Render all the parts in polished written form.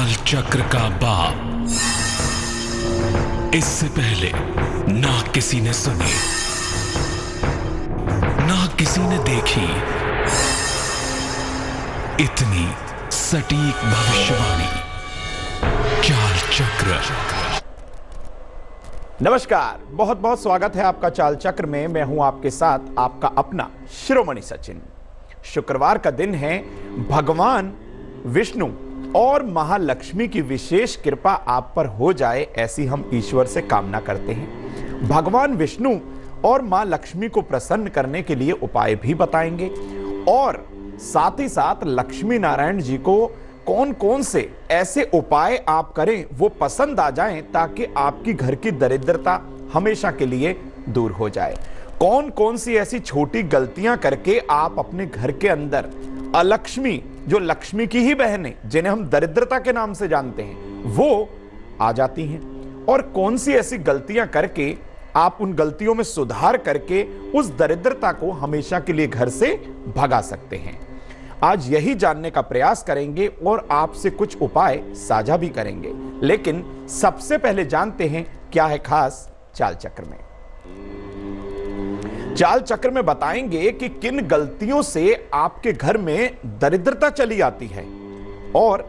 चाल चक्र का बाप। इससे पहले ना किसी ने सुनी, ना किसी ने देखी इतनी सटीक भविष्यवाणी। चाल चक्र। नमस्कार, बहुत बहुत स्वागत है आपका चाल चक्र में। मैं हूं आपके साथ आपका अपना शिरोमणि सचिन। शुक्रवार का दिन है। भगवान विष्णु और महालक्ष्मी की विशेष कृपा आप पर हो जाए, ऐसी हम ईश्वर से कामना करते हैं। भगवान विष्णु और मां लक्ष्मी को प्रसन्न करने के लिए उपाय भी बताएंगे और साथ ही साथ लक्ष्मी नारायण जी को कौन कौन से ऐसे उपाय आप करें वो पसंद आ जाएं, ताकि आपकी घर की दरिद्रता हमेशा के लिए दूर हो जाए। कौन कौन सी ऐसी छोटी गलतियां करके आप अपने घर के अंदर अलक्ष्मी, जो लक्ष्मी की ही बहनें जिन्हें हम दरिद्रता के नाम से जानते हैं, वो आ जाती हैं, और कौन सी ऐसी गलतियां करके आप उन गलतियों में सुधार करके उस दरिद्रता को हमेशा के लिए घर से भगा सकते हैं। आज यही जानने का प्रयास करेंगे और आपसे कुछ उपाय साझा भी करेंगे। लेकिन सबसे पहले जानते हैं क्या है खास चाल चक्र में। चाल चक्र में बताएंगे कि किन गलतियों से आपके घर में दरिद्रता चली आती है और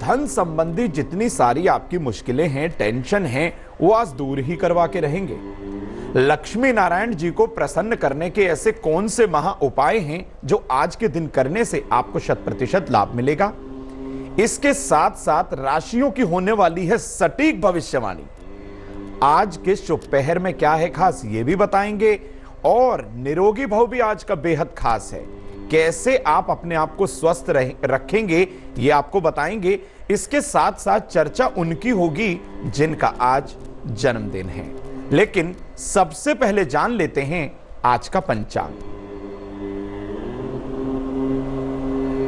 धन संबंधी जितनी सारी आपकी मुश्किलें हैं, टेंशन हैं, वो आज दूर ही करवा के रहेंगे। लक्ष्मी नारायण जी को प्रसन्न करने के ऐसे कौन से महा उपाय हैं जो आज के दिन करने से आपको 100% लाभ मिलेगा। इसके साथ साथ राशियों की होने वाली है सटीक भविष्यवाणी। आज के शुभ पहर में क्या है खास, ये भी बताएंगे। और निरोगी भव भी आज का बेहद खास है। कैसे आप अपने आप को स्वस्थ रखेंगे ये आपको बताएंगे। इसके साथ साथ चर्चा उनकी होगी जिनका आज जन्मदिन है। लेकिन सबसे पहले जान लेते हैं आज का पंचांग।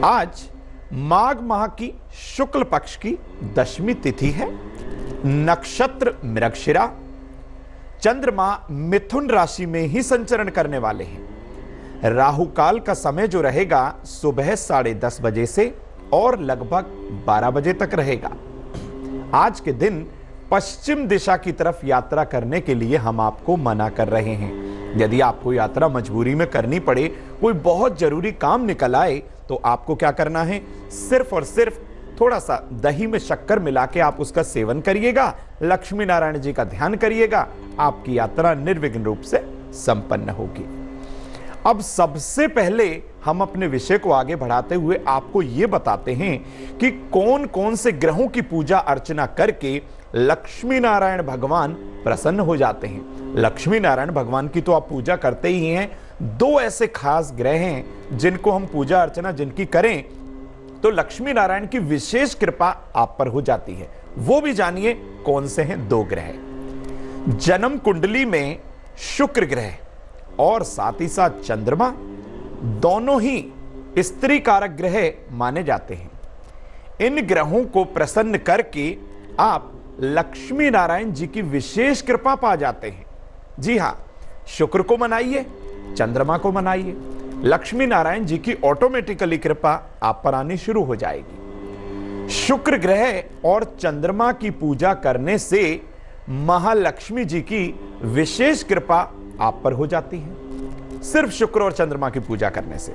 आज माघ माह की शुक्ल पक्ष की दशमी तिथि है। नक्षत्र मृगशिरा। चंद्रमा मिथुन राशि में ही संचरण करने वाले हैं। राहु काल का समय जो रहेगा सुबह 10:30 बजे से और लगभग 12 बजे तक रहेगा। आज के दिन पश्चिम दिशा की तरफ यात्रा करने के लिए हम आपको मना कर रहे हैं। यदि आपको यात्रा मजबूरी में करनी पड़े, कोई बहुत जरूरी काम निकल आए, तो आपको क्या करना है, सिर्फ और सिर्फ थोड़ा सा दही में शक्कर मिला के आप उसका सेवन करिएगा, लक्ष्मी नारायण जी का ध्यान करिएगा, आपकी यात्रा निर्विघ्न रूप से संपन्न होगी। अब सबसे पहले हम अपने विषय को आगे बढ़ाते हुए आपको यह बताते हैं कि कौन कौन से ग्रहों की पूजा अर्चना करके लक्ष्मी नारायण भगवान प्रसन्न हो जाते हैं। लक्ष्मी नारायण भगवान की तो आप पूजा करते ही हैं। दो ऐसे खास ग्रह हैं जिनको हम पूजा अर्चना जिनकी करें तो लक्ष्मी नारायण की विशेष कृपा आप पर हो जाती है। वो भी जानिए कौन से हैं दो ग्रह। जन्म कुंडली में शुक्र ग्रह और साथ ही साथ चंद्रमा दोनों ही स्त्री कारक ग्रह माने जाते हैं। इन ग्रहों को प्रसन्न करके आप लक्ष्मी नारायण जी की विशेष कृपा पा जाते हैं। जी हां, शुक्र को मनाइए, चंद्रमा को मनाइए, लक्ष्मी नारायण जी की ऑटोमेटिकली कृपा आप पर आनी शुरू हो जाएगी। शुक्र ग्रह और चंद्रमा की पूजा करने से महालक्ष्मी जी की विशेष कृपा आप पर हो जाती है, सिर्फ शुक्र और चंद्रमा की पूजा करने से।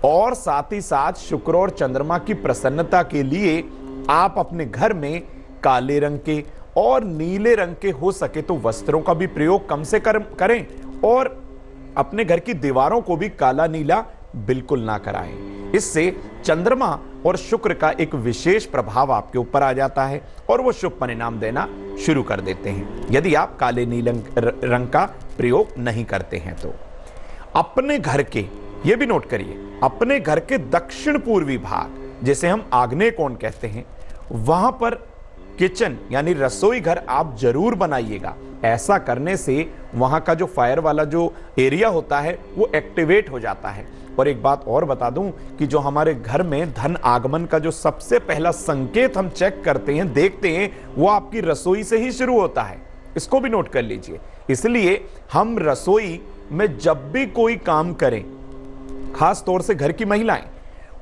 और साथ ही साथ शुक्र और चंद्रमा की प्रसन्नता के लिए आप अपने घर में काले रंग के और नीले रंग के हो सके तो वस्त्रों का भी प्रयोग कम से करें और अपने घर की दीवारों को भी काला नीला बिल्कुल ना कराएं। इससे चंद्रमा और शुक्र का एक विशेष प्रभाव आपके ऊपर आ जाता है और वो शुभ परिणाम देना शुरू कर देते हैं, यदि आप काले नीले रंग का प्रयोग नहीं करते हैं तो। अपने घर के, ये भी नोट करिए, अपने घर के दक्षिण पूर्वी भाग, जिसे हम आग्नेय कोण कहते हैं, वहां पर किचन यानी रसोई घर आप जरूर बनाइएगा। ऐसा करने से वहां का जो फायर वाला जो एरिया होता है वो एक्टिवेट हो जाता है। और एक बात और बता दूं कि जो हमारे घर में धन आगमन का जो सबसे पहला संकेत हम चेक करते हैं, देखते हैं, वो आपकी रसोई से ही शुरू होता है। इसको भी नोट कर लीजिए। इसलिए हम रसोई में जब भी कोई काम करें, खास तौर से घर की महिलाएं,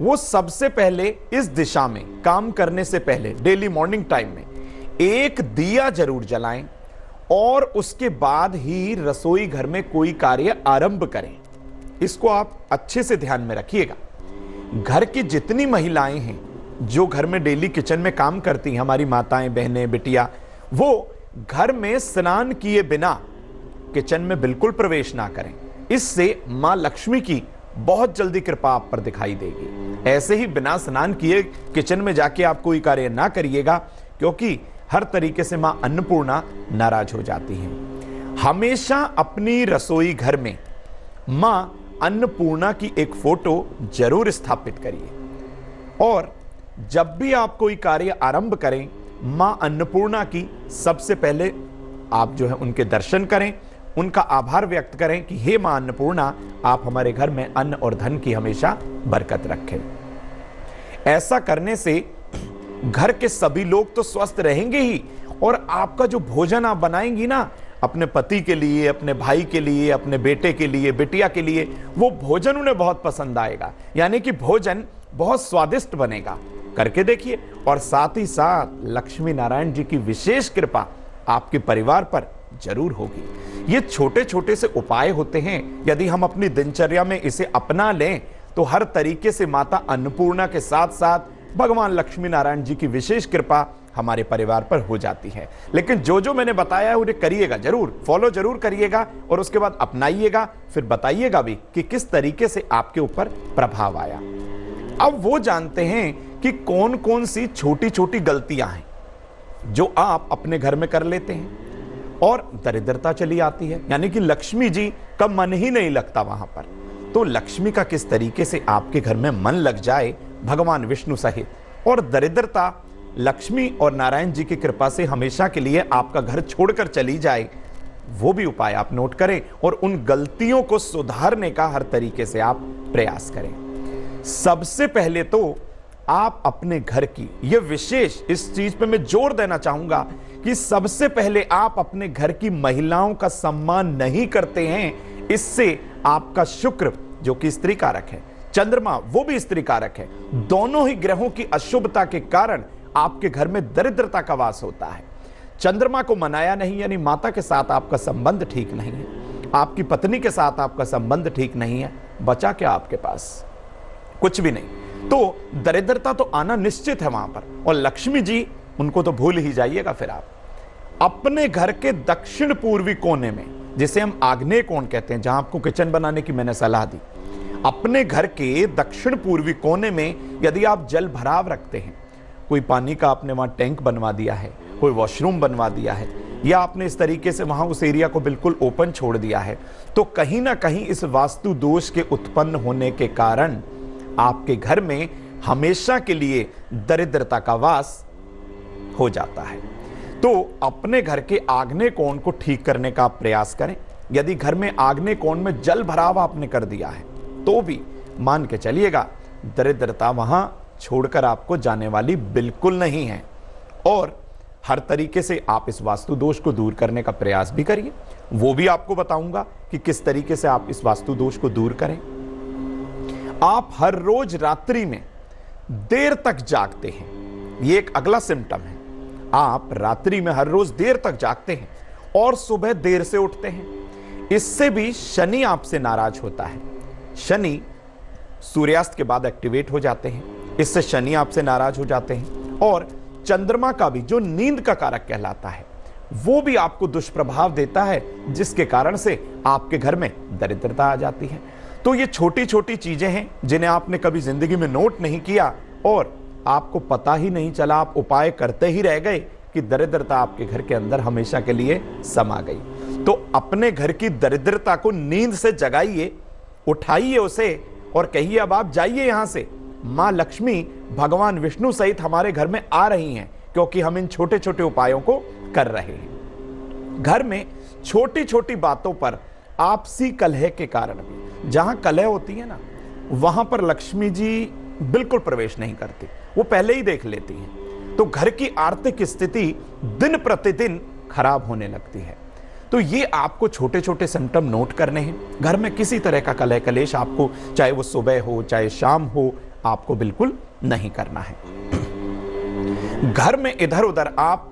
वो सबसे पहले इस दिशा में काम करने से पहले डेली मॉर्निंग टाइम में एक दिया जरूर जलाएं और उसके बाद ही रसोई घर में कोई कार्य आरंभ करें। इसको आप अच्छे से ध्यान में रखिएगा। घर की जितनी महिलाएं हैं जो घर में डेली किचन में काम करती हैं, हमारी माताएं, बहनें, बिटिया, वो घर में स्नान किए बिना किचन में बिल्कुल प्रवेश ना करें। इससे मां लक्ष्मी की बहुत जल्दी कृपा आप पर दिखाई देगी। ऐसे ही बिना स्नान किए किचन में जाके आप कोई कार्य ना करिएगा, क्योंकि हर तरीके से मां अन्नपूर्णा नाराज हो जाती हैं। हमेशा अपनी रसोई घर में मां अन्नपूर्णा की एक फोटो जरूर स्थापित करिए और जब भी आप कोई कार्य आरंभ करें, मां अन्नपूर्णा की सबसे पहले आप जो है उनके दर्शन करें, उनका आभार व्यक्त करें कि हे मां अन्नपूर्णा, आप हमारे घर में अन्न और धन की हमेशा बरकत रखें। ऐसा करने से घर के सभी लोग तो स्वस्थ रहेंगे ही, और आपका जो भोजन आप बनाएंगी ना अपने पति के लिए, अपने भाई के लिए, अपने बेटे के लिए, बिटिया के लिए, वो भोजन उन्हें बहुत पसंद आएगा। यानी कि भोजन बहुत स्वादिष्ट बनेगा। करके देखिए, और साथ ही साथ लक्ष्मी नारायण जी की विशेष कृपा आपके परिवार पर जरूर होगी। ये छोटे छोटे से उपाय होते हैं, यदि हम अपनी दिनचर्या में इसे अपना लें तो हर तरीके से माता अन्नपूर्णा के साथ साथ भगवान लक्ष्मी नारायण जी की विशेष कृपा हमारे परिवार पर हो जाती है। लेकिन जो जो मैंने बताया है उन्हें करिएगा जरूर, फॉलो जरूर करिएगा और उसके बाद अपनाइएगा, फिर बताइएगा भी कि किस तरीके से आपके ऊपर प्रभाव आया। अब वो जानते हैं कि कौन कौन सी छोटी छोटी गलतियां हैं जो आप अपने घर में कर लेते हैं और दरिद्रता चली आती है, यानी कि लक्ष्मी जी का मन ही नहीं लगता वहां पर। तो लक्ष्मी का किस तरीके से आपके घर में मन लग जाए भगवान विष्णु सहित, और दरिद्रता लक्ष्मी और नारायण जी की कृपा से हमेशा के लिए आपका घर छोड़कर चली जाए, वो भी उपाय आप नोट करें और उन गलतियों को सुधारने का हर तरीके से आप प्रयास करें। सबसे पहले तो आप अपने घर की, यह विशेष इस चीज पे मैं जोर देना चाहूंगा कि सबसे पहले आप अपने घर की महिलाओं का सम्मान नहीं करते हैं। इससे आपका शुक्र जो कि स्त्री कारक है, चंद्रमा वो भी स्त्री कारक है, दोनों ही ग्रहों की अशुभता के कारण आपके घर में दरिद्रता का वास होता है। चंद्रमा को मनाया नहीं, यानी माता के साथ आपका संबंध ठीक नहीं है, आपकी पत्नी के साथ आपका संबंध ठीक नहीं है, बचा क्या आपके पास? कुछ भी नहीं। तो दरिद्रता तो आना निश्चित है वहां पर, और लक्ष्मी जी उनको तो भूल ही जाइएगा। फिर आप अपने घर के दक्षिण पूर्वी कोने में, जिसे हम आग्नेय कोण कहते हैं, जहां आपको किचन बनाने की मैंने सलाह दी, अपने घर के दक्षिण पूर्वी कोने में यदि आप जल भराव रखते हैं, कोई पानी का आपने वहां टैंक बनवा दिया है, कोई वॉशरूम बनवा दिया है, या आपने इस तरीके से वहां उस एरिया को बिल्कुल ओपन छोड़ दिया है, तो कहीं ना कहीं इस वास्तु दोष के उत्पन्न होने के कारण आपके घर में हमेशा के लिए दरिद्रता का वास हो जाता है। तो अपने घर के आग्नेय कोण को ठीक करने का प्रयास करें। यदि घर में आग्नेय कोण में जल भराव आपने कर दिया है तो भी मान के चलिएगा दरिद्रता वहां छोड़कर आपको जाने वाली बिल्कुल नहीं है। और हर तरीके से आप इस वास्तु दोष को दूर करने का प्रयास भी करिए, वो भी आपको बताऊंगा कि किस तरीके से आप इस वास्तु दोष को दूर करें। आप हर रोज रात्रि में देर तक जागते हैं, ये एक अगला सिम्टम है। आप रात्रि में हर रोज देर तक जागते हैं और सुबह देर से उठते हैं, इससे भी शनि आपसे नाराज होता है। शनि सूर्यास्त के बाद एक्टिवेट हो जाते हैं, इससे शनि आपसे नाराज हो जाते हैं। और चंद्रमा का भी, जो नींद का कारक कहलाता है, वो भी आपको दुष्प्रभाव देता है, जिसके कारण से आपके घर में दरिद्रता आ जाती है। तो ये छोटी छोटी चीजें हैं जिन्हें आपने कभी जिंदगी में नोट नहीं किया और आपको पता ही नहीं चला, आप उपाय करते ही रह गए कि दरिद्रता आपके घर के अंदर हमेशा के लिए समा गई। तो अपने घर की दरिद्रता को नींद से जगाइए, उठाइए उसे और कहिए अब आप जाइए यहां से, मां लक्ष्मी भगवान विष्णु सहित हमारे घर में आ रही हैं, क्योंकि हम इन छोटे छोटे उपायों को कर रहे हैं। घर में छोटी छोटी बातों पर आपसी कलह के कारण भी, जहां कलह होती है ना, वहां पर लक्ष्मी जी बिल्कुल प्रवेश नहीं करती, वो पहले ही देख लेती हैं। तो घर की आर्थिक स्थिति दिन प्रतिदिन खराब होने लगती है। तो ये आपको छोटे छोटे सिम्टम नोट करने हैं। घर में किसी तरह का कलह कलेश आपको, चाहे वो सुबह हो चाहे शाम हो, आपको बिल्कुल नहीं करना है। घर में इधर उधर आप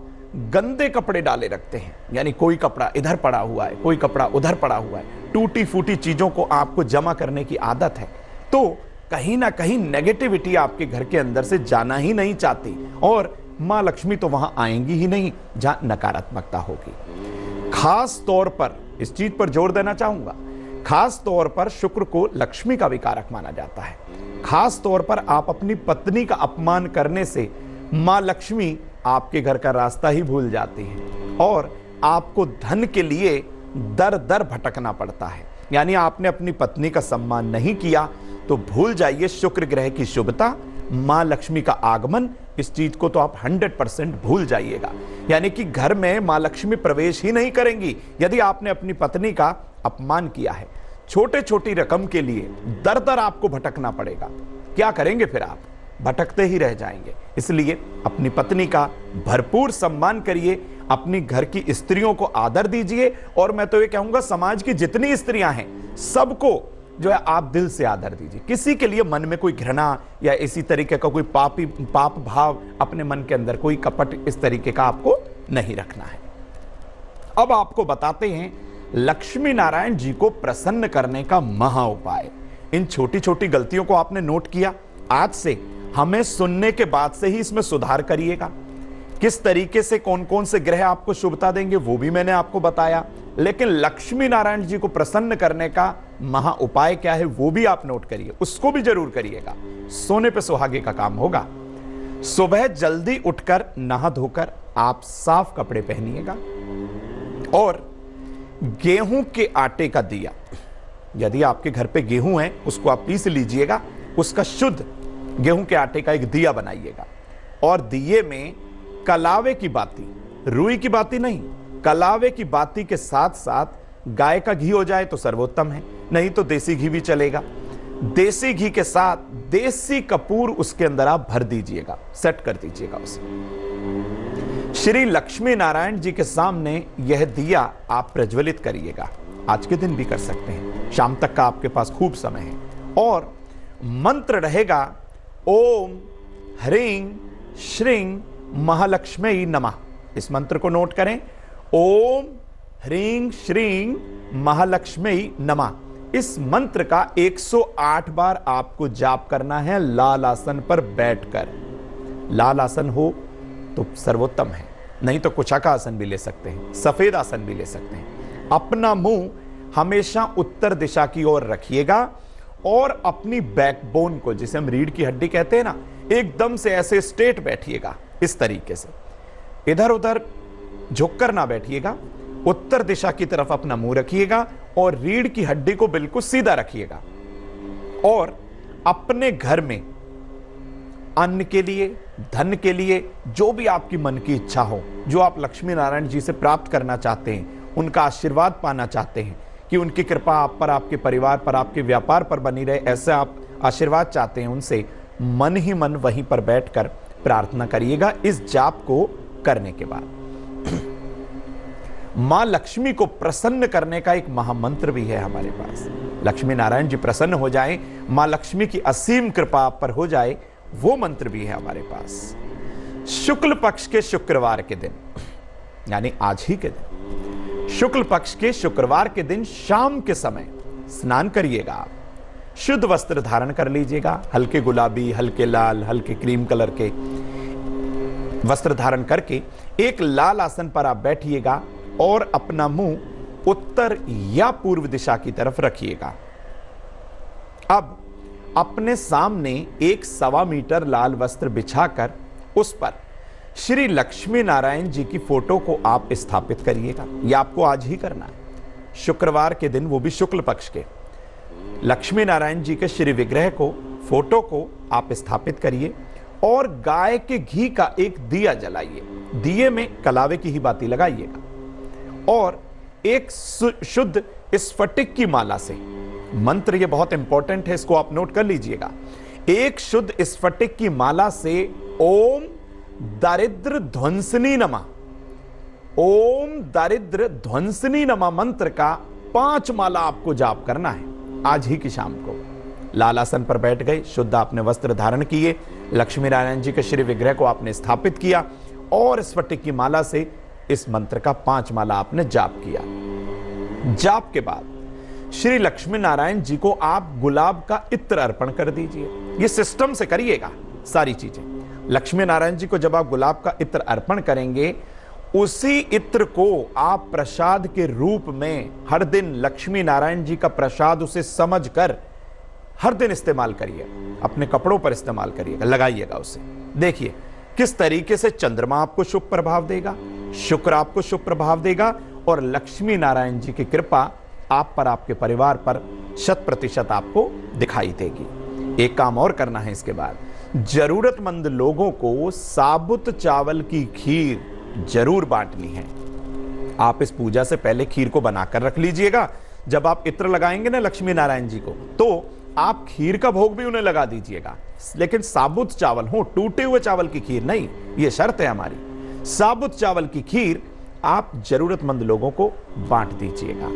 गंदे कपड़े डाले रखते हैं, यानी कोई कपड़ा इधर पड़ा हुआ है, कोई कपड़ा उधर पड़ा हुआ है, टूटी फूटी चीजों को आपको जमा करने की आदत है, तो कहीं ना कहीं नेगेटिविटी आपके घर के अंदर से जाना ही नहीं चाहती और मां लक्ष्मी तो वहां आएंगी ही नहीं जहां नकारात्मकता होगी। खास तौर पर इस चीज पर जोर देना चाहूंगा, खास तौर पर शुक्र को लक्ष्मी का भी कारक माना जाता है। खास तौर पर आप अपनी पत्नी का अपमान करने से मां लक्ष्मी आपके घर का रास्ता ही भूल जाती है और आपको धन के लिए दर दर भटकना पड़ता है। यानी आपने अपनी पत्नी का सम्मान नहीं किया तो भूल जाइए शुक्र ग्रह की शुभता, मां लक्ष्मी का आगमन, इस चीज को तो आप 100% भूल जाइएगा। यानी कि घर में मां लक्ष्मी प्रवेश ही नहीं करेंगी यदि आपने अपनी पत्नी का अपमान किया है। छोटे छोटी रकम के लिए दर दर आपको भटकना पड़ेगा, क्या करेंगे फिर आप? भटकते ही रह जाएंगे। इसलिए अपनी पत्नी का भरपूर सम्मान करिए, अपनी घर की स्त्रियों को आदर दीजिए और मैं तो ये कहूंगा समाज की जितनी स्त्रियां हैं सबको जो है आप दिल से आदर दीजिए। किसी के लिए मन में कोई घृणा या इसी तरीके का कोई पाप भाव अपने मन के अंदर, कोई कपट इस तरीके का आपको नहीं रखना है। अब आपको बताते हैं लक्ष्मी नारायण जी को प्रसन्न करने का महा उपाय। इन छोटी छोटी गलतियों को आपने नोट किया, आज से हमें सुनने के बाद से ही इसमें सुधार करिएगा। किस तरीके से कौन कौन से ग्रह आपको शुभता देंगे वो भी मैंने आपको बताया, लेकिन लक्ष्मी नारायण जी को प्रसन्न करने का महा उपाय क्या है वो भी आप नोट करिए, उसको भी जरूर करिएगा। सोने पे सुहागे का काम होगा। सुबह जल्दी उठकर नहा धोकर आप साफ कपड़े पहनिएगा और गेहूं के आटे का दिया, यदि आपके घर पे गेहूं है उसको आप पीस लीजिएगा, उसका शुद्ध गेहूं के आटे का एक दिया बनाइएगा और दिए में कलावे की बाती, रुई की बाती नहीं, कलावे की बाती के साथ साथ गाय का घी हो जाए तो सर्वोत्तम है, नहीं तो देसी घी भी चलेगा। देसी घी के साथ देसी कपूर उसके अंदर आप भर दीजिएगा, सेट कर दीजिएगा उसे। श्री लक्ष्मी नारायण जी के सामने यह दिया आप प्रज्वलित करिएगा। आज के दिन भी कर सकते हैं, शाम तक का आपके पास खूब समय है। और मंत्र रहेगा ओम ह्रीं श्रीं महालक्ष्मी नमः। इस मंत्र को नोट करें, ओम ह्रीं श्रीं महालक्ष्मी नमः। इस मंत्र का 108 बार आपको जाप करना है लाल आसन पर बैठकर। लाल आसन हो तो सर्वोत्तम है, नहीं तो कुचाका आसन भी ले सकते हैं, सफेद आसन भी ले सकते हैं। अपना मुंह हमेशा उत्तर दिशा की ओर रखिएगा और अपनी बैकबोन को, जिसे हम रीढ़ की हड्डी कहते हैं ना, एकदम से ऐसे स्ट्रेट बैठिएगा, इस तरीके से इधर उधर झुककर ना बैठिएगा। उत्तर दिशा की तरफ अपना मुंह रखिएगा और रीढ़ की हड्डी को बिल्कुल सीधा रखिएगा और अपने घर में अन्न के लिए, धन के लिए, जो भी आपकी मन की इच्छा हो, जो आप लक्ष्मी नारायण जी से प्राप्त करना चाहते हैं, उनका आशीर्वाद पाना चाहते हैं कि उनकी कृपा आप पर, आपके परिवार पर, आपके व्यापार पर बनी रहे, ऐसा आप आशीर्वाद चाहते हैं, उनसे मन ही मन वहीं पर बैठकर प्रार्थना करिएगा। इस जाप को करने के बाद मां लक्ष्मी को प्रसन्न करने का एक महामंत्र भी है हमारे पास। लक्ष्मी नारायण जी प्रसन्न हो जाएं, मां लक्ष्मी की असीम कृपा आप पर हो जाए, वो मंत्र भी है हमारे पास। शुक्ल पक्ष के शुक्रवार के दिन, यानी आज ही के दिन, शुक्ल पक्ष के शुक्रवार के दिन शाम के समय स्नान करिएगा। आप शुद्ध वस्त्र धारण कर लीजिएगा, हल्के गुलाबी, हल्के लाल, हल्के क्रीम कलर के वस्त्र धारण करके एक लाल आसन पर आप बैठिएगा और अपना मुंह उत्तर या पूर्व दिशा की तरफ रखिएगा। अब अपने सामने एक 1.25 मीटर लाल वस्त्र बिछाकर उस पर श्री लक्ष्मी नारायण जी की फोटो को आप स्थापित करिएगा। यह आपको आज ही करना है, शुक्रवार के दिन, वो भी शुक्ल पक्ष के। लक्ष्मी नारायण जी के श्री विग्रह को, फोटो को आप स्थापित करिए और गाय के घी का एक दिया जलाइए। दिए में कलावे की ही बाती लगाइएगा और एक शुद्ध स्फटिक की माला से, मंत्र ये बहुत इंपॉर्टेंट है, इसको आप नोट कर लीजिएगा। एक शुद्ध स्फटिक की माला से ओम दारिद्र ध्वंसनी नमः, ओम दारिद्र ध्वंसनी नमः मंत्र का 5 माला आपको जाप करना है आज ही की शाम को। लाल आसन पर बैठ गए, शुद्ध आपने वस्त्र धारण किए, लक्ष्मी नारायण जी के श्री विग्रह को आपने स्थापित किया और स्फटिक की माला से इस मंत्र का 5 माला आपने जाप किया। जाप के बाद श्री लक्ष्मी नारायण जी को आप गुलाब का इत्र अर्पण कर दीजिए। ये सिस्टम से करिएगा सारी चीजें। लक्ष्मी नारायण जी को जब आप गुलाब का इत्र अर्पण करेंगे, उसी इत्र को आप प्रसाद के रूप में हर दिन लक्ष्मी नारायण जी का प्रसाद उसे समझकर हर दिन इस्तेमाल करिए, अपने कपड़ों पर इस्तेमाल करिएगा, लगाइएगा उसे। देखिए किस तरीके से चंद्रमा आपको शुभ प्रभाव देगा, शुक्र आपको शुभ प्रभाव देगा और लक्ष्मी नारायण जी की कृपा आप पर, आपके परिवार पर 100% आपको दिखाई देगी। एक काम और करना है इसके बाद, जरूरतमंद लोगों को साबुत चावल की खीर जरूर बांटनी है। आप इस पूजा से पहले खीर को बनाकर रख लीजिएगा। जब आप इत्र लगाएंगे ना लक्ष्मी नारायण जी को, तो आप खीर का भोग भी उन्हें लगा दीजिएगा, लेकिन साबुत चावल हो, टूटे हुए चावल की खीर नहीं। यह शर्त है हमारी। साबुत चावल की खीर आप जरूरतमंद लोगों को बांट दीजिएगा,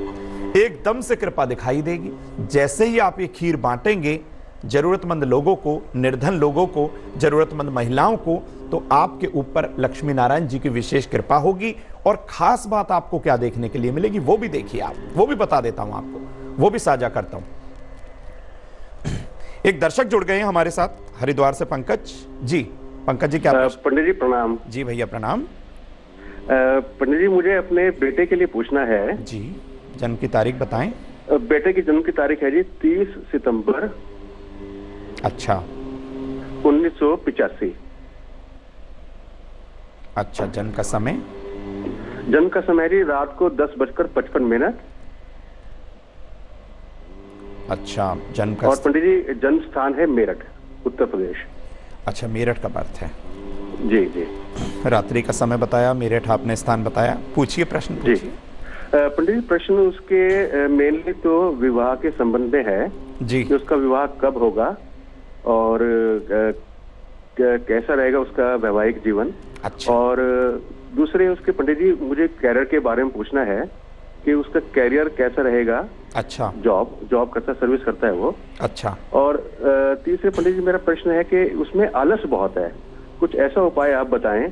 एकदम से कृपा दिखाई देगी। जैसे ही आप ये खीर बांटेंगे जरूरतमंद लोगों को, निर्धन लोगों को, जरूरतमंद महिलाओं को, तो आपके ऊपर लक्ष्मी नारायण जी की विशेष कृपा होगी। और खास बात आपको क्या देखने के लिए मिलेगी वो भी देखिए आप, वो भी बता देता हूं आपको, वो भी साझा करता हूं। एक दर्शक जुड़ गए हैं हमारे साथ हरिद्वार से, पंकज जी। पंकज जी क्या? पंडित जी प्रणाम। जी भैया प्रणाम। पंडित जी मुझे अपने बेटे के लिए पूछना है जी। जन्म की तारीख बताएं। बेटे की जन्म की तारीख है जी 30 सितंबर। अच्छा। 1985। अच्छा। जन्म का समय? जन्म का समय जी रात को 10:55। अच्छा। जन्म का और पंडित जी जन्म स्थान है मेरठ, उत्तर प्रदेश। अच्छा, मेरठ का बर्थ है। जी जी। रात्रि का समय बताया, मेरठ आपने स्थान बताया। पूछिए प्रश्न जी। पंडित जी प्रश्न उसके मेनली तो विवाह के संबंध में है जी, कि उसका विवाह कब होगा और कैसा रहेगा उसका वैवाहिक जीवन। अच्छा। और दूसरे उसके पंडित जी मुझे कैरियर के बारे में पूछना है कि उसका कैरियर कैसा रहेगा। अच्छा। जॉब करता, सर्विस करता है वो। अच्छा। और तीसरे पंडित जी मेरा प्रश्न है कि उसमें आलस बहुत है, कुछ ऐसा उपाय आप बताएं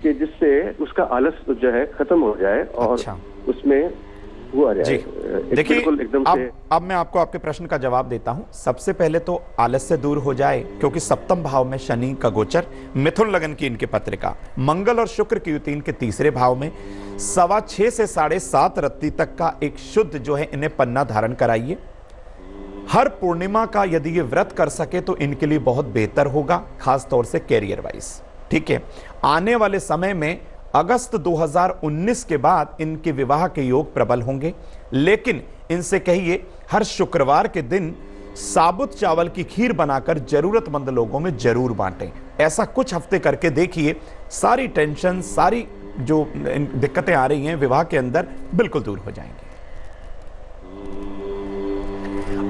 कि जिससे उसका आलस जो है खत्म हो जाए और अच्छा, उसमें वो आ जाए। देखिए एकदम से। अब मैं आपको आपके प्रश्न का जवाब देता हूं। सबसे पहले तो आलस से दूर हो जाए, क्योंकि सप्तम भाव में शनि का गोचर, मिथुन लगन की इनकी पत्रिका, मंगल और शुक्र की युति इनके तीसरे भाव में, 6:15 से 7:30 रत्ती तक का एक शुद्ध जो है इन्हें पन्ना धारण कराइए। हर पूर्णिमा का यदि ये व्रत कर सके तो इनके लिए बहुत बेहतर होगा, खास तौर से कैरियर वाइज। ठीक है। आने वाले समय में अगस्त 2019 के बाद इनके विवाह के योग प्रबल होंगे, लेकिन इनसे कहिए हर शुक्रवार के दिन साबुत चावल की खीर बनाकर जरूरतमंद लोगों में जरूर बांटें। ऐसा कुछ हफ्ते करके देखिए, सारी टेंशन, सारी जो दिक्कतें आ रही हैं विवाह के अंदर, बिल्कुल दूर हो जाएंगे।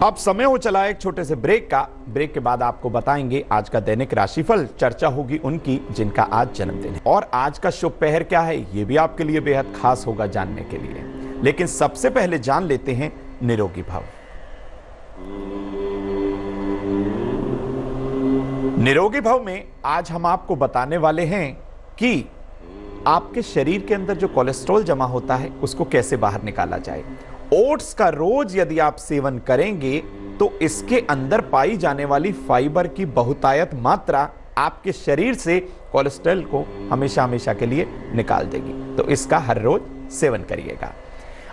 अब समय हो चला एक छोटे से ब्रेक का। ब्रेक के बाद आपको बताएंगे आज का दैनिक राशिफल। चर्चा होगी उनकी जिनका आज जन्मदिन है, और आज का शुभ पहर क्या है ये भी आपके लिए बेहद खास होगा जानने के लिए। लेकिन सबसे पहले जान लेते हैं निरोगी भव। निरोगी भव में आज हम आपको बताने वाले हैं कि आपके शरीर के अंदर जो कोलेस्ट्रॉल जमा होता है उसको कैसे बाहर निकाला जाए। ओट्स का रोज यदि आप सेवन करेंगे तो इसके अंदर पाई जाने वाली फाइबर की बहुतायत मात्रा आपके शरीर से कोलेस्ट्रॉल को हमेशा हमेशा के लिए निकाल देगी। तो इसका हर रोज सेवन करिएगा।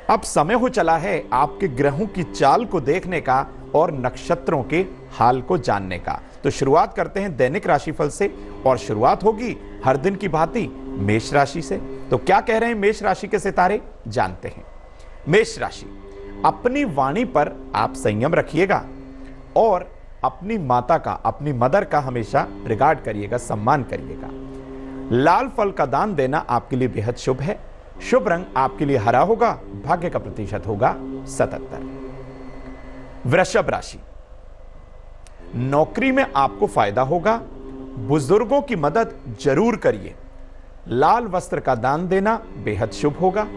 अब समय हो चला है आपके ग्रहों की चाल को देखने का और नक्षत्रों के हाल को जानने का। तो शुरुआत करते हैं दैनिक राशिफल से, और शुरुआत होगी हर दिन की भांति मेष राशि से। तो क्या कह रहे हैं मेष राशि के सितारे, जानते हैं। मेष राशि, अपनी वाणी पर आप संयम रखिएगा और अपनी माता का, अपनी मदर का हमेशा रिगार्ड करिएगा, सम्मान करिएगा। लाल फल का दान देना आपके लिए बेहद शुभ है। शुभ रंग आपके लिए हरा होगा। भाग्य का प्रतिशत होगा 77। वृषभ राशि, नौकरी में आपको फायदा होगा। बुजुर्गों की मदद जरूर करिए। लाल वस्त्र का दान देना बेहद शुभ होगा।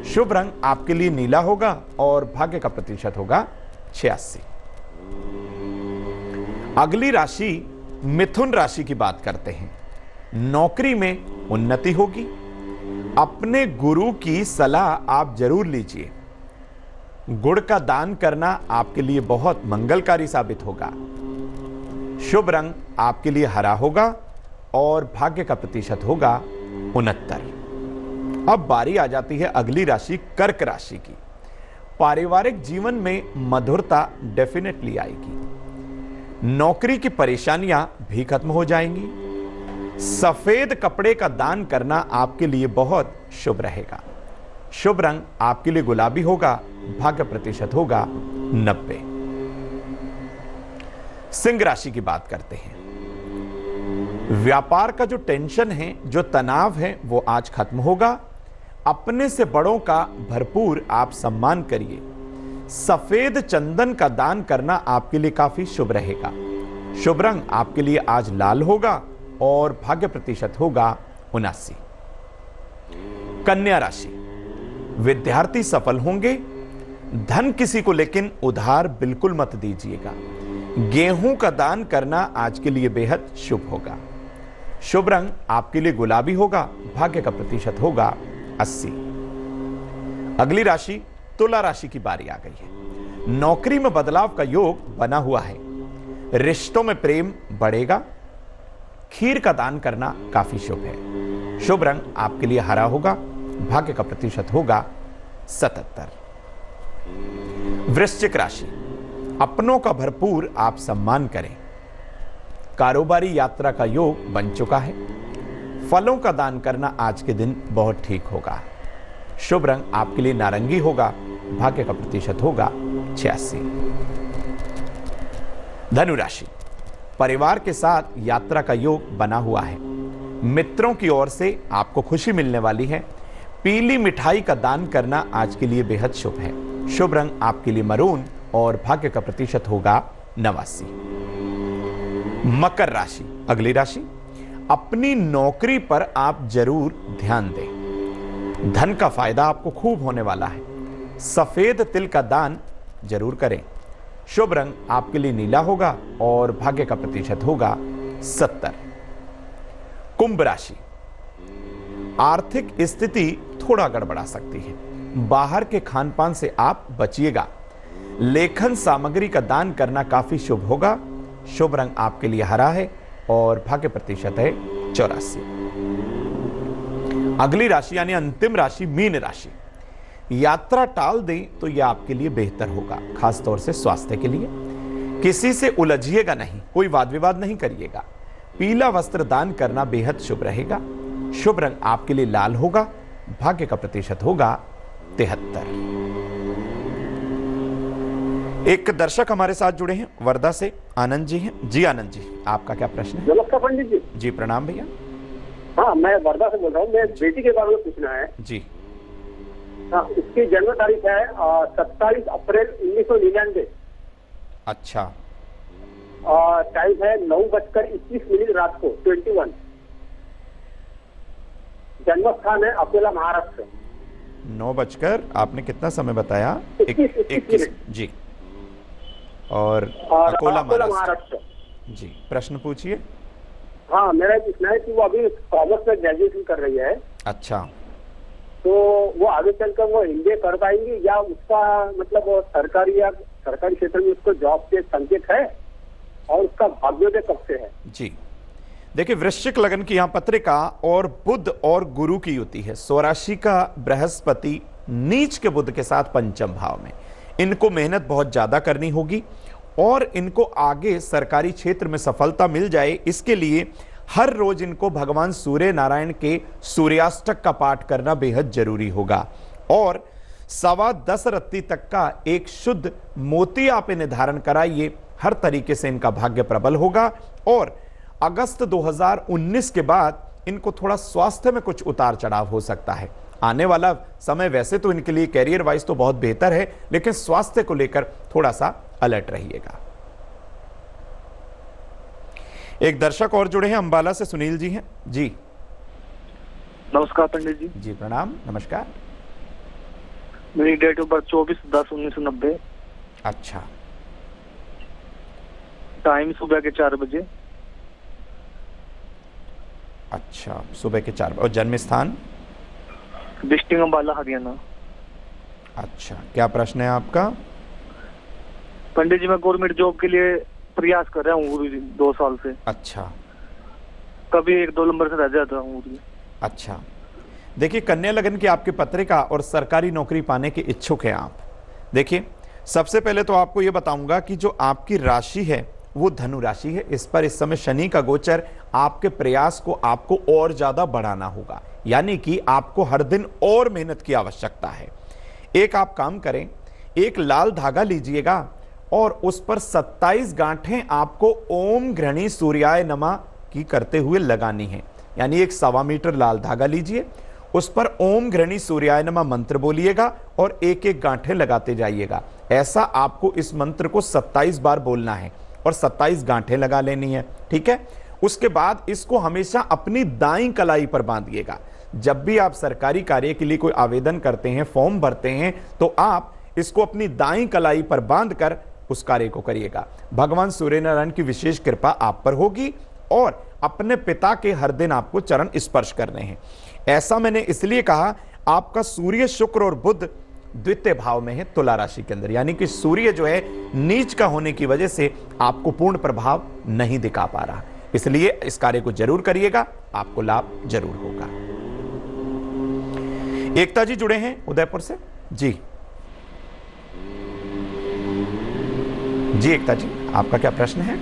शुभ रंग आपके लिए नीला होगा और भाग्य का प्रतिशत होगा 86। अगली राशि मिथुन राशि की बात करते हैं। नौकरी में उन्नति होगी। अपने गुरु की सलाह आप जरूर लीजिए। गुड़ का दान करना आपके लिए बहुत मंगलकारी साबित होगा। शुभ रंग आपके लिए हरा होगा और भाग्य का प्रतिशत होगा 69। अब बारी आ जाती है अगली राशि कर्क राशि की। पारिवारिक जीवन में मधुरता डेफिनेटली आएगी। नौकरी की परेशानियां भी खत्म हो जाएंगी। सफेद कपड़े का दान करना आपके लिए बहुत शुभ रहेगा। शुभ रंग आपके लिए गुलाबी होगा। भाग्य प्रतिशत होगा 90। सिंह राशि की बात करते हैं। व्यापार का जो टेंशन है, जो तनाव है, वो आज खत्म होगा। अपने से बड़ों का भरपूर आप सम्मान करिए। सफेद चंदन का दान करना आपके लिए काफी शुभ रहेगा। शुभ रंग आपके लिए आज लाल होगा और भाग्य प्रतिशत होगा 79। कन्या राशि, विद्यार्थी सफल होंगे। धन किसी को लेकिन उधार बिल्कुल मत दीजिएगा। गेहूं का दान करना आज के लिए बेहद शुभ होगा। शुभ रंग आपके लिए गुलाबी होगा। भाग्य का प्रतिशत होगा 80। अगली राशि तुला राशि की बारी आ गई है। नौकरी में बदलाव का योग बना हुआ है। रिश्तों में प्रेम बढ़ेगा। खीर का दान करना काफी शुभ है। शुभ रंग आपके लिए हरा होगा। भाग्य का प्रतिशत होगा 77। वृश्चिक राशि, अपनों का भरपूर आप सम्मान करें। कारोबारी यात्रा का योग बन चुका है। फलों का दान करना आज के दिन बहुत ठीक होगा। शुभ रंग आपके लिए नारंगी होगा। भाग्य का प्रतिशत होगा 86। धनु राशि, परिवार के साथ यात्रा का योग बना हुआ है। मित्रों की ओर से आपको खुशी मिलने वाली है। पीली मिठाई का दान करना आज के लिए बेहद शुभ है। शुभ रंग आपके लिए मरून और भाग्य का प्रतिशत होगा 89। मकर राशि, अगली राशि, अपनी नौकरी पर आप जरूर ध्यान दें। धन का फायदा आपको खूब होने वाला है। सफेद तिल का दान जरूर करें। शुभ रंग आपके लिए नीला होगा और भाग्य का प्रतिशत होगा 70। कुंभ राशि, आर्थिक स्थिति थोड़ा गड़बड़ा सकती है। बाहर के खान पान से आप बचिएगा। लेखन सामग्री का दान करना काफी शुभ होगा। शुभ रंग आपके लिए हरा है और भाग्य प्रतिशत है 84। अगली राशि यानी अंतिम राशि मीन राशि। यात्रा टाल दें तो यह आपके लिए बेहतर होगा, खासतौर से स्वास्थ्य के लिए। किसी से उलझिएगा नहीं, कोई वाद विवाद नहीं करिएगा। पीला वस्त्र दान करना बेहद शुभ रहेगा। शुभ रंग आपके लिए लाल होगा। भाग्य का प्रतिशत होगा 73। एक दर्शक हमारे साथ जुड़े हैं वर्धा से, आनंद जी हैं। जी आनंद जी, आपका क्या प्रश्न है? नमस्कार पंडित जी। जी प्रणाम भैया। हाँ, मैं वर्धा से बोल रहा हूँ। मैं बेटी के बारे में पूछना है जी। हाँ, उसकी जन्म तारीख है 27 अप्रैल 1999। अच्छा। टाइम है 9:21 रात को 21। जन्म स्थान है अकोला महाराष्ट्र। 9 आपने कितना समय बताया? 21 जी। और अकोला महाराष्ट्र। जी, प्रश्न पूछिए। हाँ, मेरा पूछना है कि वो अभी कॉमर्स में ग्रेजुएशन कर रही है। अच्छा। तो वो आगे चलकर वो एमबीए कर पाएंगी या उसका मतलब वो सरकारी या सरकारी क्षेत्र में उसको जॉब के संकेत है और उसका भाग्योदय कब से है? जी देखिए, वृश्चिक लगन की यहां पत्रिका और बुध और गुरु की युति है। स्वराशि का बृहस्पति नीच के बुध के साथ पंचम भाव में। इनको मेहनत बहुत ज्यादा करनी होगी और इनको आगे सरकारी क्षेत्र में सफलता मिल जाए, इसके लिए हर रोज इनको भगवान सूर्य नारायण के सूर्याष्टक का पाठ करना बेहद जरूरी होगा। और 10:15 रत्ती तक का एक शुद्ध मोती आप इन्हें धारण कराइए। हर तरीके से इनका भाग्य प्रबल होगा। और अगस्त 2019 के बाद इनको थोड़ा स्वास्थ्य में कुछ उतार चढ़ाव हो सकता है। आने वाला समय वैसे तो इनके लिए कैरियर वाइज तो बहुत बेहतर है, लेकिन स्वास्थ्य को लेकर थोड़ा सा अलर्ट रहिएगा। एक दर्शक और जुड़े हैं, अंबाला से सुनील जी हैं। जी नमस्कार पंडित जी। जी प्रणाम, नमस्कार। मेरी डेट ऑफ बर्थ 24/10/1990। अच्छा, टाइम सुबह के 4 बजे। अच्छा, सुबह के 4 बजे। और जन्म स्थान? डिस्ट्रिक्ट अंबाला, हरियाणा। अच्छा, क्या प्रश्न है आपका? पंडित जी, मैं गवर्नमेंट जॉब के लिए प्रयास कर रहा हूँ 2 साल से। अच्छा, कभी 1-2 नंबर से रह जाता हूँ। अच्छा, देखिए कन्या लगन की आपकी पत्रिका और सरकारी नौकरी पाने के इच्छुक हैं आप। देखिए, सबसे पहले तो आपको यह बताऊंगा कि जो आपकी राशि है वो धनु राशि है। इस पर इस समय शनि का गोचर आपके प्रयास को आपको और ज्यादा बढ़ाना होगा, यानी कि आपको हर दिन और मेहनत की आवश्यकता है। एक आप काम करें, एक लाल धागा लीजिएगा और उस पर 27 गांठें आपको ओम गृहणी सूर्याय नमः की करते हुए लगानी है। यानी 1.25 मीटर लाल धागा लीजिए, उस पर ओम गृहणी सूर्याय नमः मंत्र बोलिएगा और एक एक गांठें लगाते जाइएगा। ऐसा आपको इस मंत्र को 27 बार बोलना है और 27 गांठें लगा लेनी है, ठीक है। उसके बाद इसको हमेशा अपनी दाईं कलाई पर बांधिएगा। जब भी आप सरकारी कार्य के लिए कोई आवेदन करते हैं, फॉर्म भरते हैं, तो आप इसको अपनी दाईं कलाई पर बांधकर उस कार्य को करिएगा। भगवान सूर्यनारायण की विशेष कृपा आप पर होगी और अपने पिता के हर दिन आपको चरण स्पर्श करने हैं। ऐसा मैंने इसलिए कहा, आपका सूर्य, शुक्र और बुध द्वितीय भाव में है तुला राशि के अंदर, यानी कि सूर्य जो है नीच का होने की वजह से आपको पूर्ण प्रभाव नहीं दिखा पा रहा। इसलिए इस कार्य को जरूर करिएगा, आपको लाभ जरूर होगा। एकता जी जुड़े हैं उदयपुर से। जी जी, एकता जी, आपका क्या प्रश्न है?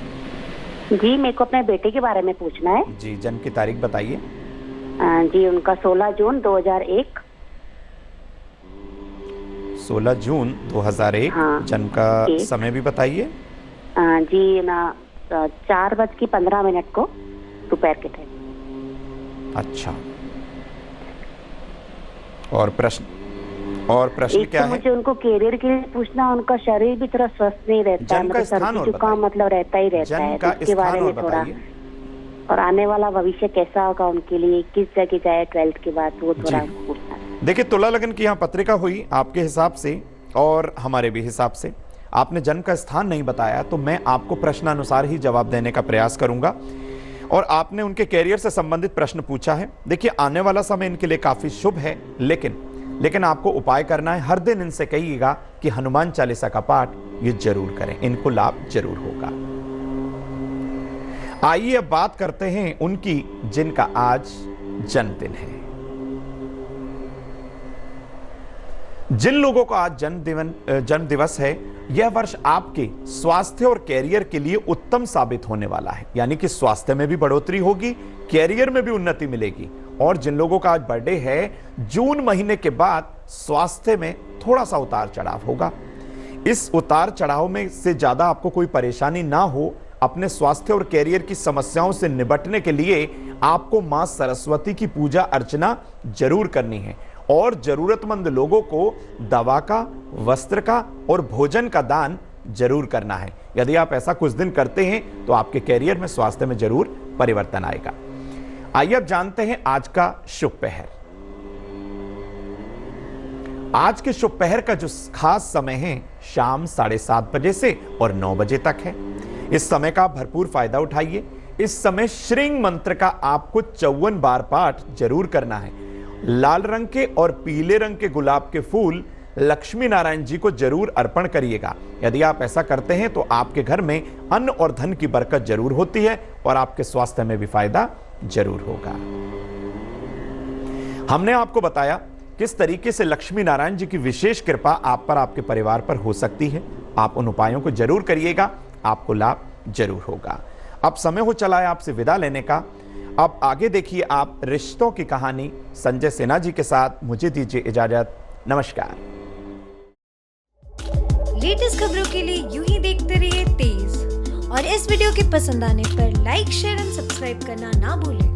जी, मेरे को अपने बेटे के बारे में पूछना है। जी, जन्म की तारीख बताइए। जी, उनका 16 जून 2001। 16 जून 2001। हाँ, जन्म का समय भी बताइए। जी ना, 4:15 को दोपहर के टाइम। अच्छा, और प्रश्न क्या है? मुझे उनको कैरियर के लिए पूछना, उनका शरीर भी थोड़ा स्वस्थ नहीं रहता है, मतलब सर्दी जुकाम मतलब रहता ही रहता है, उसके बारे में थोड़ा, और आने वाला भविष्य कैसा होगा उनके लिए, किस जगह जाए 12th के बाद, वो थोड़ा पूछना। देखिए, तुला लगन की यहाँ पत्रिका हुई आपके हिसाब से और हमारे भी हिसाब से। आपने जन्म का स्थान नहीं बताया, तो मैं आपको प्रश्नानुसार ही जवाब देने का प्रयास करूंगा। और आपने उनके कैरियर से संबंधित प्रश्न पूछा है। देखिए, आने वाला समय इनके लिए काफी शुभ है, लेकिन आपको उपाय करना है। हर दिन इनसे कहिएगा कि हनुमान चालीसा का पाठ ये जरूर करें, इनको लाभ जरूर होगा। आइए अब बात करते हैं उनकी जिनका आज जन्मदिन है। जिन लोगों का आज जन्म दिवस है, यह वर्ष आपके स्वास्थ्य और कैरियर के लिए उत्तम साबित होने वाला है। यानी कि स्वास्थ्य में भी बढ़ोतरी होगी, कैरियर में भी उन्नति मिलेगी। और जिन लोगों का आज बर्थडे है, जून महीने के बाद स्वास्थ्य में थोड़ा सा उतार चढ़ाव होगा। इस उतार चढ़ाव में से ज्यादा आपको कोई परेशानी ना हो, अपने स्वास्थ्य और कैरियर की समस्याओं से निपटने के लिए आपको मां सरस्वती की पूजा अर्चना जरूर करनी है और जरूरतमंद लोगों को दवा का, वस्त्र का और भोजन का दान जरूर करना है। यदि आप ऐसा कुछ दिन करते हैं तो आपके कैरियर में, स्वास्थ्य में जरूर परिवर्तन आएगा। आइए अब जानते हैं आज का शुभ पहर। आज के शुभ पहर का जो खास समय है, शाम 7:30 बजे से और 9 बजे तक है। इस समय का भरपूर फायदा उठाइए। इस समय श्रींग मंत्र का आपको 54 बार पाठ जरूर करना है। लाल रंग के और पीले रंग के गुलाब के फूल लक्ष्मी नारायण जी को जरूर अर्पण करिएगा। यदि आप ऐसा करते हैं तो आपके घर में अन्न और धन की बरकत जरूर होती है और आपके स्वास्थ्य में भी फायदा जरूर होगा। हमने आपको बताया किस तरीके से लक्ष्मी नारायण जी की विशेष कृपा आप पर, आपके परिवार पर हो सकती है। आप उन उपायों को जरूर करिएगा, आपको लाभ जरूर होगा। अब समय हो चला है आपसे विदा लेने का। अब आगे देखिए आप रिश्तों की कहानी संजय सिन्हा जी के साथ। मुझे दीजिए इजाजत, नमस्कार। लेटेस्ट खबरों के लिए यूं ही देखते रहिए तेज, और इस वीडियो के पसंद आने पर लाइक, शेयर एंड सब्सक्राइब करना ना भूलें।